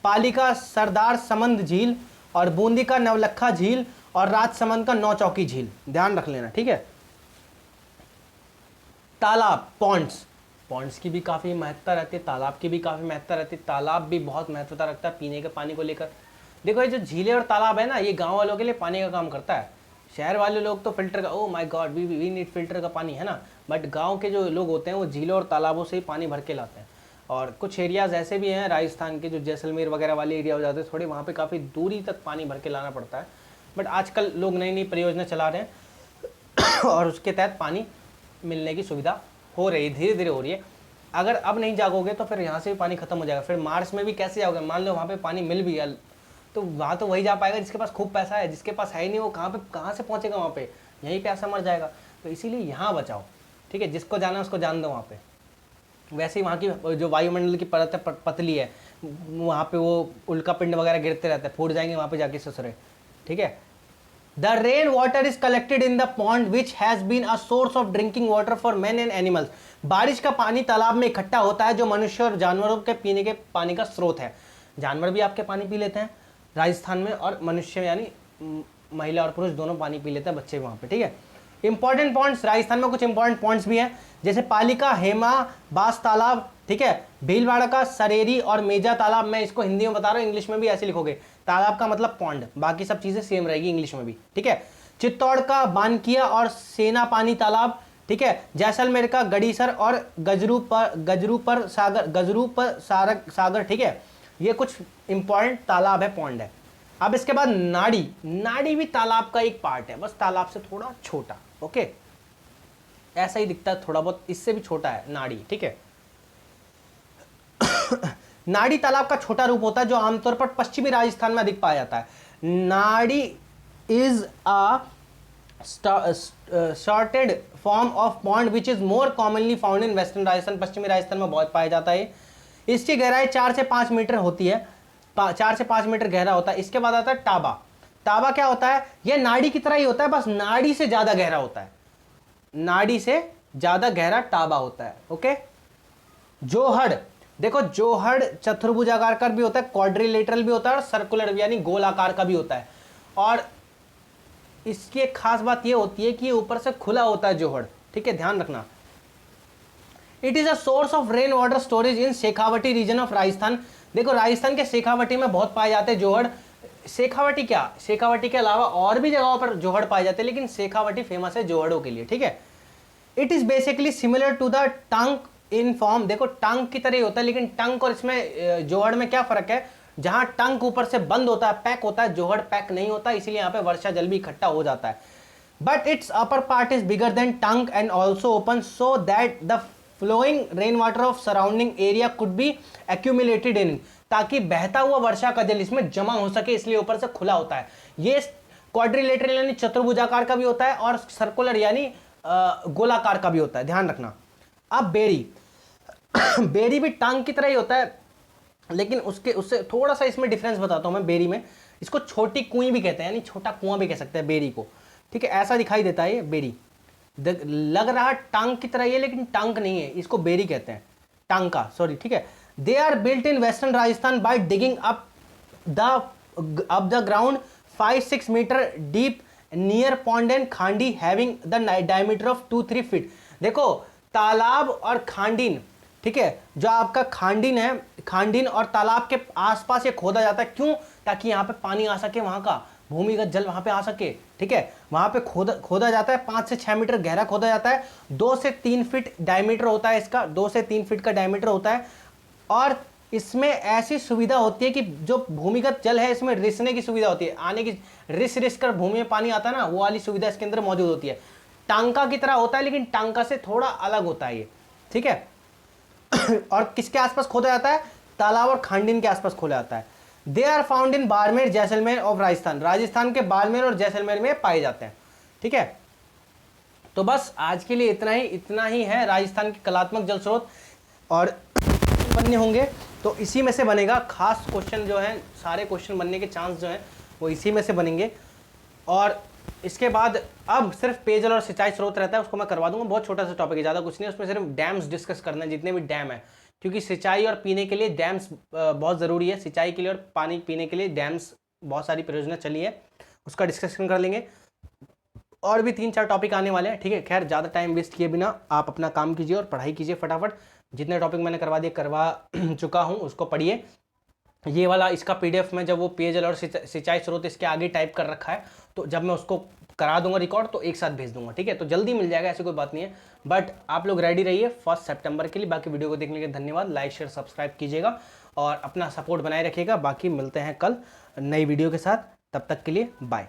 पाली का सरदार समंद झील और बूंदी का नवलखा झील और राजसमंद का नौचौकी झील। ध्यान रख लेना, ठीक है। तालाब, पॉन्ड्स की भी काफ़ी महत्ता रहती है, तालाब की भी काफ़ी महत्ता रहती है। तालाब भी बहुत महत्वता रखता है पीने के पानी को लेकर। देखो, ये जो झीलें और तालाब है ना, ये गांव वालों के लिए पानी का काम करता है। शहर वाले लोग तो फिल्टर का, oh my god we need filter का पानी, है ना। बट गांव के जो लोग होते हैं वो झीलों और तालाबों से ही पानी भर के लाते हैं। और कुछ एरियाज़ ऐसे भी हैं राजस्थान के, जो जैसलमेर वगैरह वाले एरिया हो जाते हैं थोड़े, वहाँ पे काफ़ी दूरी तक पानी भर के लाना पड़ता है। बट आजकल लोग नई नई परियोजना चला रहे हैं और उसके तहत पानी मिलने की सुविधा हो रही है, धीरे धीरे हो रही है। अगर अब नहीं जागोगे तो फिर यहाँ से भी पानी खत्म हो जाएगा। फिर मार्स में भी कैसे जाओगे? मान लो वहाँ पे पानी मिल भी गया, तो वहाँ तो वही जा पाएगा जिसके पास खूब पैसा है। जिसके पास है ही नहीं, वो कहाँ से पहुँचेगा वहाँ पे? यहीं पे ऐसा मर जाएगा। तो इसीलिए यहाँ बचाओ, ठीक है। जिसको जाना है उसको जान दो वहाँ पे। वैसे ही वहाँ की जो वायुमंडल की परत है पतली है, वहाँ पे वो उल्का पिंड वगैरह गिरते रहते हैं, फूट जाएंगे वहाँ पे जाके ससुरे, ठीक है। The rain water is collected in the pond which has been a source of drinking water for man and animals. बारिश का पानी तालाब में इकट्ठा होता है, जो मनुष्य और जानवरों के पीने के पानी का स्रोत है। जानवर भी आपके पानी पी लेते हैं राजस्थान में, और मनुष्य यानी महिला और पुरुष दोनों पानी पी लेते हैं, बच्चे वहाँ पे, ठीक है। इंपॉर्टेंट पॉइंट्स, राजस्थान में कुछ इंपॉर्टेंट पॉइंट्स भी हैं, जैसे पाली का हेमा बास तालाब, ठीक है, भीलवाड़ा का सरेरी और मेजा तालाब। मैं इसको हिंदी में बता रहा हूँ, इंग्लिश में भी ऐसे लिखोगे। तालाब का मतलब पॉन्ड, बाकी सब चीजें सेम रहेगी इंग्लिश में भी, ठीक है। चित्तौड़ का बानकिया और सेना पानी तालाब, ठीक है। जैसलमेर का गड़ीसर और गजरूपर सागर, ठीक है। ये कुछ इंपॉर्टेंट तालाब है, पॉन्ड है। अब इसके बाद नाड़ी भी तालाब का एक पार्ट है, बस तालाब से थोड़ा छोटा, ओके। ऐसा ही दिखता है थोड़ा बहुत, इससे भी छोटा है नाड़ी, ठीक है। नाड़ी तालाब का छोटा रूप होता है, जो आमतौर पर पश्चिमी राजस्थान में अधिक पाया जाता है। नाड़ी is a shorted form of pond which is more commonly found in western Rajasthan. पश्चिमी राजस्थान में बहुत पाया जाता है। इसकी गहराई 4 से 5 मीटर होती है, 4 से 5 मीटर गहरा होता है। इसके बाद आता है टाबा। टाबा क्या होता है? यह नाड़ी की तरह ही होता है, बस नाड़ी से ज्यादा गहरा होता है। नाड़ी से ज्यादा गहरा टाबा होता है, ओके। जोहड़, देखो जोहड़ चतुर्भुजाकार का भी होता है, क्वाड्रिलेटरल भी होता है और सर्कुलर यानी गोल आकार का भी होता है। और इसकी एक खास बात यह होती है कि ऊपर से खुला होता है जोहड़, ठीक है, ध्यान रखना। It is a source of rain water storage in Shekhawati region of Rajasthan. देखो राजस्थान के शेखावटी में बहुत पाए जाते हैं जोहड़। शेखावटी क्या, शेखावटी के अलावा और भी जगहों पर जोहड़ पाए जाते हैं, लेकिन शेखावटी फेमस है जोहड़ों के लिए, ठीक है। It is basically similar to the tank in form. देखो टंक की तरह ही होता है, लेकिन टंक और इसमें जोहड़ में क्या फर्क है? जहां टंक ऊपर से बंद होता है, पैक होता है, जोहड़ पैक नहीं होता, इसीलिए यहाँ पे वर्षा जल भी इकट्ठा हो जाता है। But its upper part is bigger than tank and also open, so that the flowing rain water of surrounding area could be accumulated in, ताकि बहता हुआ वर्षा का जल इसमें जमा हो सके, इसलिए ऊपर से खुला होता है। ये क्वाड्रिलेटरल यानी चतुर्भुजाकार का भी होता है और सर्कुलर यानी गोलाकार का भी होता है, ध्यान रखना। अब बेरी बेरी भी टांग की तरह ही होता है, लेकिन उससे थोड़ा सा इसमें डिफरेंस बताता हूं मैं। बेरी में इसको छोटी कुई भी कहते हैं, यानी छोटा कुआं भी कह सकते हैं बेरी को, ठीक है। ऐसा दिखाई देता है ये बेरी, लग रहा टांग की तरह ये, लेकिन टांग नहीं है, इसको बेरी कहते हैं, टांका, सॉरी, ठीक है। They are built in western Rajasthan by digging up the ground 5-6 metre deep near pond and khandi having the diameter of 2-3 feet. देखो तालाब और खांडीन, ठीक है, जो आपका खांडीन है, खांडीन और तालाब के आसपास ये खोदा जाता है, क्यों? ताकि यहाँ पे पानी आ सके, वहां का भूमिगत जल वहां पे आ सके, ठीक है। वहां पे खोदा जाता है, 5 से 6 मीटर गहरा खोदा जाता है, 2 से 3 फीट डायमीटर होता है इसका, 2 से 3 फीट का डायमीटर होता है। और इसमें ऐसी सुविधा होती है कि जो भूमिगत जल है इसमें रिसने की सुविधा होती है, आने की रिस कर भूमि में पानी आता है ना, वो वाली सुविधा इसके अंदर मौजूद होती है। टांका की तरह होता है लेकिन टांका से थोड़ा अलग होता है ये, ठीक है। और किसके आसपास खोदा जाता है? तालाब और खांडीन के आसपास खोदा जाता है। They are found in Barmer Jaisalmer of Rajasthan, Rajasthan के बाड़मेर और जैसलमेर में पाए जाते हैं, ठीक है। तो बस आज के लिए इतना ही है राजस्थान के कलात्मक जल स्रोत। और बनने होंगे तो इसी में से बनेगा, खास क्वेश्चन जो है, सारे क्वेश्चन बनने के चांस जो है वो इसी में से बनेंगे। और इसके बाद अब सिर्फ पेयजल और सिंचाई स्रोत रहता है, उसको मैं करवा दूंगा, बहुत छोटा सा टॉपिक है, ज़्यादा कुछ नहीं, उसमें सिर्फ डैम्स डिस्कस करना है, जितने भी डैम है, क्योंकि सिंचाई और पीने के लिए डैम्स बहुत ज़रूरी है, सिंचाई के लिए और पानी पीने के लिए डैम्स बहुत सारी परियोजना चली है, उसका डिस्कशन कर लेंगे। और भी 3-4 टॉपिक आने वाले हैं, ठीक है। खैर ज़्यादा टाइम वेस्ट किए बिना आप अपना काम कीजिए और पढ़ाई कीजिए फटाफट। जितने टॉपिक मैंने करवा चुका हूँ उसको पढ़िए। ये वाला इसका पीडीएफ में जब वो पेयजल और सिंचाई स्रोत इसके आगे टाइप कर रखा है, तो जब मैं उसको करा दूंगा रिकॉर्ड तो एक साथ भेज दूंगा, ठीक है। तो जल्दी मिल जाएगा, ऐसी कोई बात नहीं है। बट आप लोग रेडी रहिए 1 सितंबर के लिए। बाकी वीडियो को देखने के लिए धन्यवाद, लाइक शेयर सब्सक्राइब कीजिएगा और अपना सपोर्ट बनाए रखिएगा। बाकी मिलते हैं कल नई वीडियो के साथ, तब तक के लिए बाय।